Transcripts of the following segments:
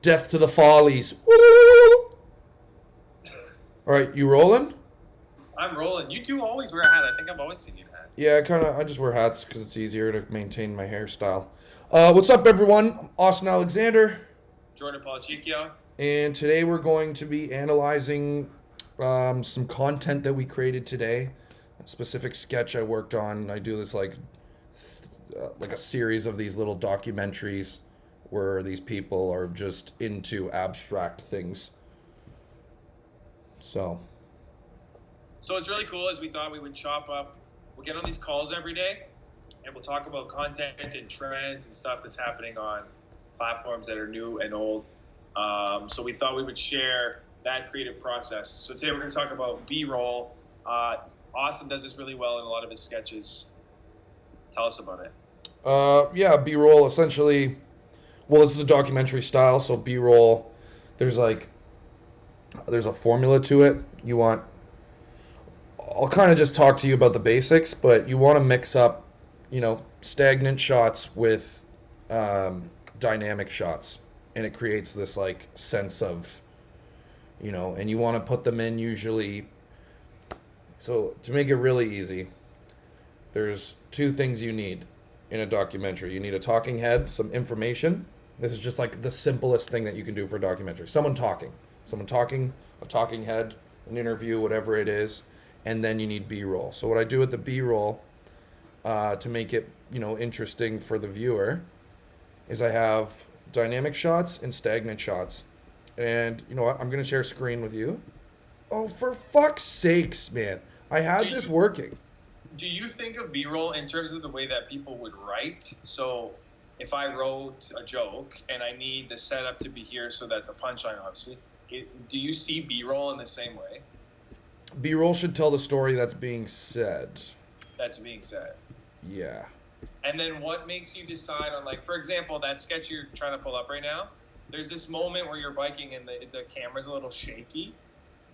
Death to the Follies. Woo! All right, you rolling? I'm rolling. You do always wear a hat. I think I've always seen you in a hat. Yeah, I just wear hats because it's easier to maintain my hairstyle. What's up, everyone? I'm Austen Alexander, Jordan Policicchio. and today we're going to be analyzing some content that we created today. A specific sketch I worked on. I do this like a series of these little documentaries where these people are just into abstract things. So it's really cool as we thought we would chop up. We'll get on these calls every day and we'll talk about content and trends and stuff that's happening on platforms that are new and old. So we thought we would share that creative process. So today we're going to talk about B-roll. Austen does this really well in a lot of his sketches. Tell us about it. Yeah, B-roll essentially. Well, this is a documentary style, so B-roll. There's a formula to it. I'll kind of just talk to you about the basics, but you want to mix up, stagnant shots with dynamic shots, and it creates this like sense of, and you want to put them in usually. So to make it really easy, there's two things you need in a documentary. You need a talking head, some information. This is just like the simplest thing that you can do for a documentary. Someone talking, a talking head, an interview, whatever it is. And then you need B-roll. So what I do with the B-roll to make it, interesting for the viewer is I have dynamic shots and stagnant shots. And you know what? I'm going to share screen with you. Oh, for fuck's sakes, man. I had this working. Do you think of B-roll in terms of the way that people would write? So if I wrote a joke and I need the setup to be here so that the punchline, obviously, do you see B-roll in the same way? B-roll should tell the story that's being said. That's being said. Yeah. And then what makes you decide on, like, for example, that sketch you're trying to pull up right now, there's this moment where you're biking and the camera's a little shaky.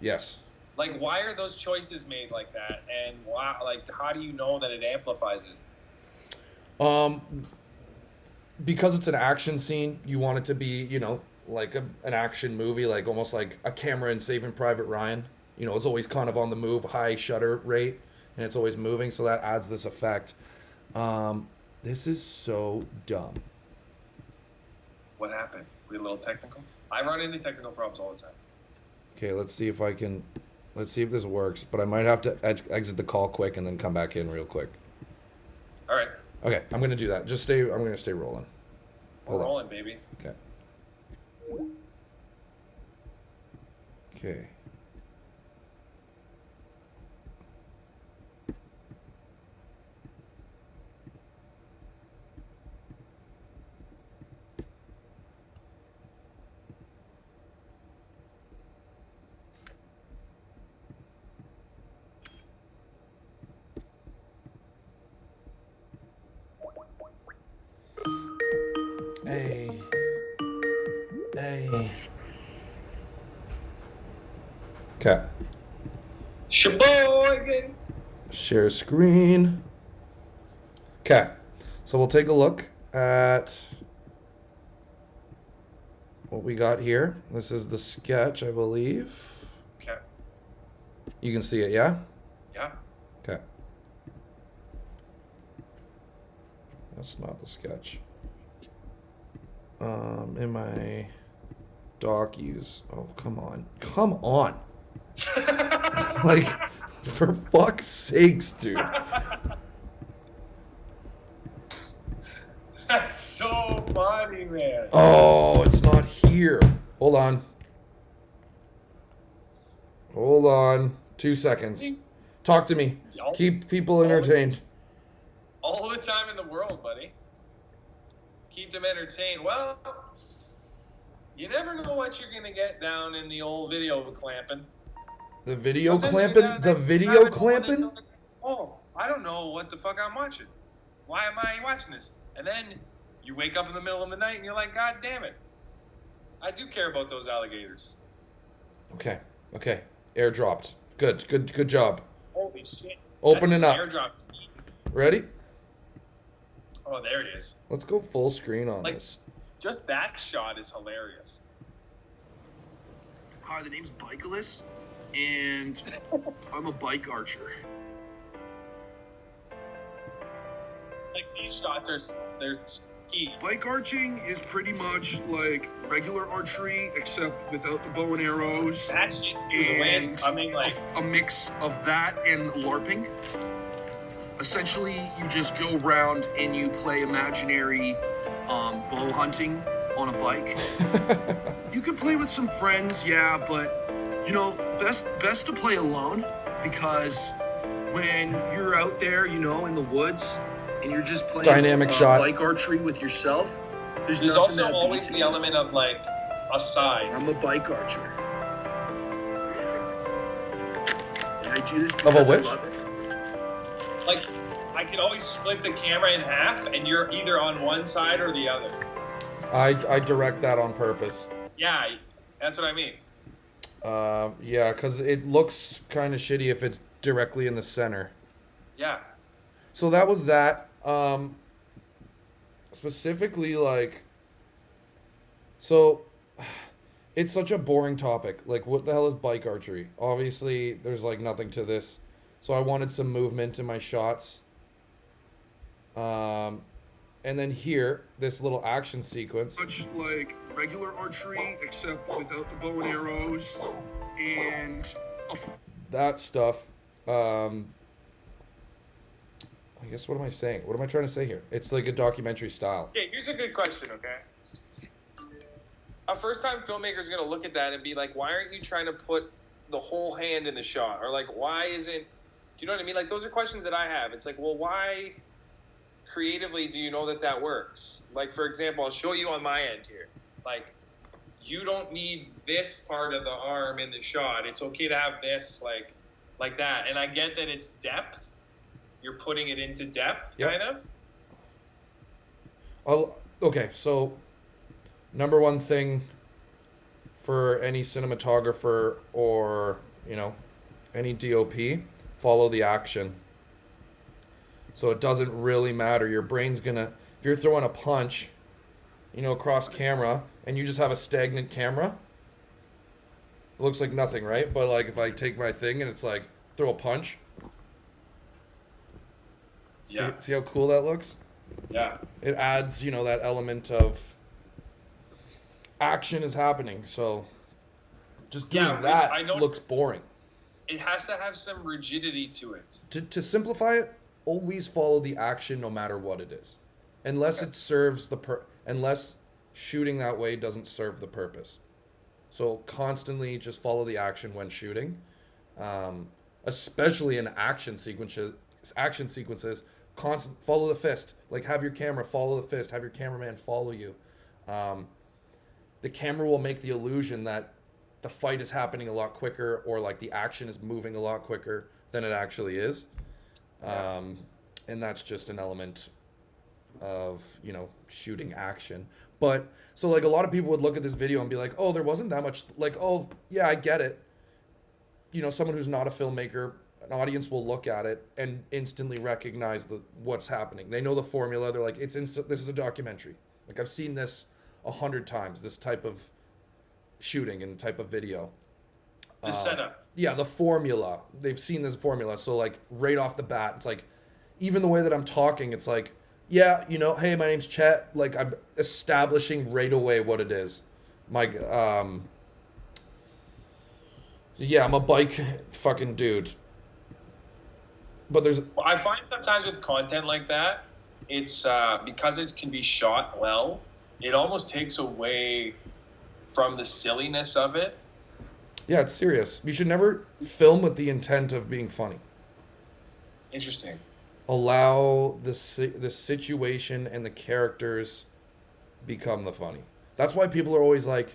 Yes. Like, why are those choices made like that? And how do you know that it amplifies it? Because it's an action scene, you want it to be, like an action movie, like almost like a camera in Saving Private Ryan. It's always kind of on the move, high shutter rate, and it's always moving, so that adds this effect. This is so dumb. What happened? We a little technical? I run into technical problems all the time. Okay, let's see if this works, but I might have to exit the call quick and then come back in real quick. All right. Okay, I'm going to do that. I'm going to stay rolling. We're rolling, baby. Okay. Okay. Hey. Okay. Sheboygan. Share screen. Okay. So we'll take a look at what we got here. This is the sketch, I believe. Okay. You can see it, yeah? Yeah. Okay. That's not the sketch. In my docus. Oh, come on. Like, for fuck's sakes, dude. That's so funny, man. Oh, it's not here. Hold on. 2 seconds. Talk to me. Keep people entertained. All the time in the world, buddy. Keep them entertained. Well, you never know what you're going to get down in the old video clamping. The video clamping? The video clamping? Oh, I don't know what the fuck I'm watching. Why am I watching this? And then you wake up in the middle of the night and you're like, God damn it. I do care about those alligators. Okay. Airdropped. Good job. Holy shit. Opening up. Airdropped. Ready? Oh, there it is. Let's go full screen on this. Just that shot is hilarious. Hi, the name's Bikeless, and I'm a bike archer. Like these shots are they're key. Bike arching is pretty much like regular archery, except without the bow and arrows. That shit, dude, the way it's coming, like a mix of that and LARPing. Essentially, you just go around and you play imaginary bow hunting on a bike. You can play with some friends, yeah, but you know, best to play alone, because when you're out there, you know, in the woods, and you're just playing dynamic shot bike archery with yourself, there's also always the element of like a side. I'm a bike archer. And I do this of a because which? I love it. Like, I could always split the camera in half, and you're either on one side or the other. I direct that on purpose. Yeah, that's what I mean. Yeah, because it looks kind of shitty if it's directly in the center. Yeah. So that was that. Specifically, like, so it's such a boring topic. Like, what the hell is bike archery? Obviously, there's like nothing to this. So I wanted some movement in my shots. And then here, this little action sequence. Much like regular archery, except without the bow and arrows, and that stuff. I guess, what am I saying? What am I trying to say here? It's like a documentary style. Okay, here's a good question, okay? A first-time filmmaker is going to look at that and be like, why aren't you trying to put the whole hand in the shot? Or like, why isn't... Do you know what I mean? Like, those are questions that I have. It's like, well, why creatively do you know that that works? Like, for example, I'll show you on my end here. Like, you don't need this part of the arm in the shot. It's okay to have this, like that. And I get that it's depth. You're putting it into depth, Yep. kind of. Okay, so number one thing for any cinematographer or, you know, any DOP, follow the action. So it doesn't really matter. Your brain's gonna, if you're throwing a punch, you know, across camera, and you just have a stagnant camera, it looks like nothing, right? But like if I take my thing and it's like, throw a punch. Yeah. See how cool that looks? Yeah. It adds, you know, that element of action is happening. So just doing Yeah, that I know- looks boring. It has to have some rigidity to it. To simplify it, always follow the action no matter what it is. Unless it serves unless shooting that way doesn't serve the purpose. So constantly just follow the action when shooting. Especially in action sequences, follow the fist. Like, have your camera follow the fist, have your cameraman follow you. The camera will make the illusion that the fight is happening a lot quicker, or like the action is moving a lot quicker than it actually is. And that's just an element of, you know, shooting action. But so like a lot of people would look at this video and be like, oh, there wasn't that much, like, oh yeah, I get it. You know, someone who's not a filmmaker, an audience will look at it and instantly recognize what's happening. They know the formula. They're like, this is a documentary. Like, I've seen this 100 times, this type of shooting and type of video. The setup. Yeah, the formula. They've seen this formula. So like right off the bat, it's like, even the way that I'm talking, it's like, yeah, you know, hey, my name's Chet. Like, I'm establishing right away what it is. Yeah, I'm a bike fucking dude. But there's... Well, I find sometimes with content like that, it's because it can be shot well, it almost takes away from the silliness of it. Yeah, it's serious. You should never film with the intent of being funny. Interesting. Allow the situation and the characters become the funny. That's why people always ask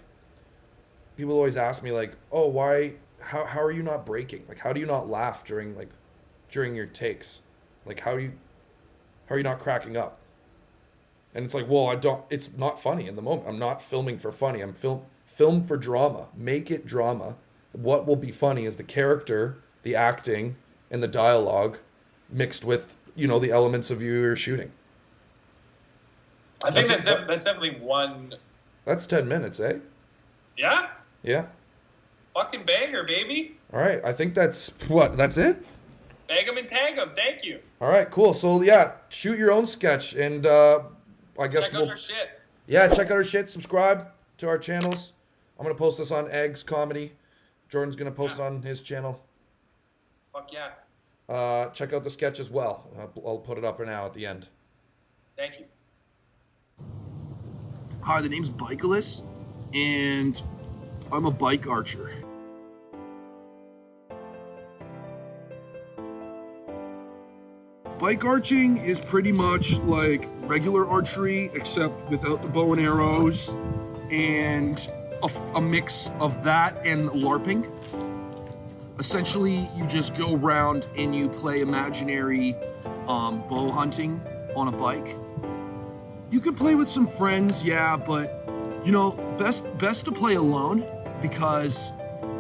me like, oh, why, how are you not breaking? Like, how do you not laugh during your takes? Like, how are you not cracking up? And it's like, well, it's not funny in the moment. I'm not filming for funny. I'm film for drama. Make it drama. What will be funny is the character, the acting, and the dialogue mixed with, you know, the elements of your shooting. I think that's definitely one. That's 10 minutes, eh? Yeah? Yeah. Fucking banger, baby. All right, I think that's what. That's it. Bag 'em and tag 'em. Thank you. All right, cool. So yeah, shoot your own sketch, and I guess Check out our shit. yeah, check out our shit. Subscribe to our channels. I'm gonna post this on Eggs Comedy. Jordan's gonna post it on his channel. Fuck yeah. Check out the sketch as well. I'll put it up now at the end. Thank you. Hi, the name's Bikeless, and I'm a bike archer. Bike arching is pretty much like regular archery, except without the bow and arrows, and a mix of that and LARPing. Essentially, you just go around and you play imaginary bow hunting on a bike. You could play with some friends, yeah, but you know, best to play alone, because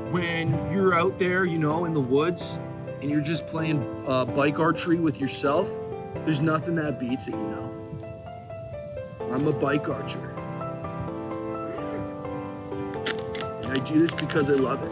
when you're out there, you know, in the woods, and you're just playing bike archery with yourself, there's nothing that beats it, you know. I'm a bike archer. And I do this because I love it.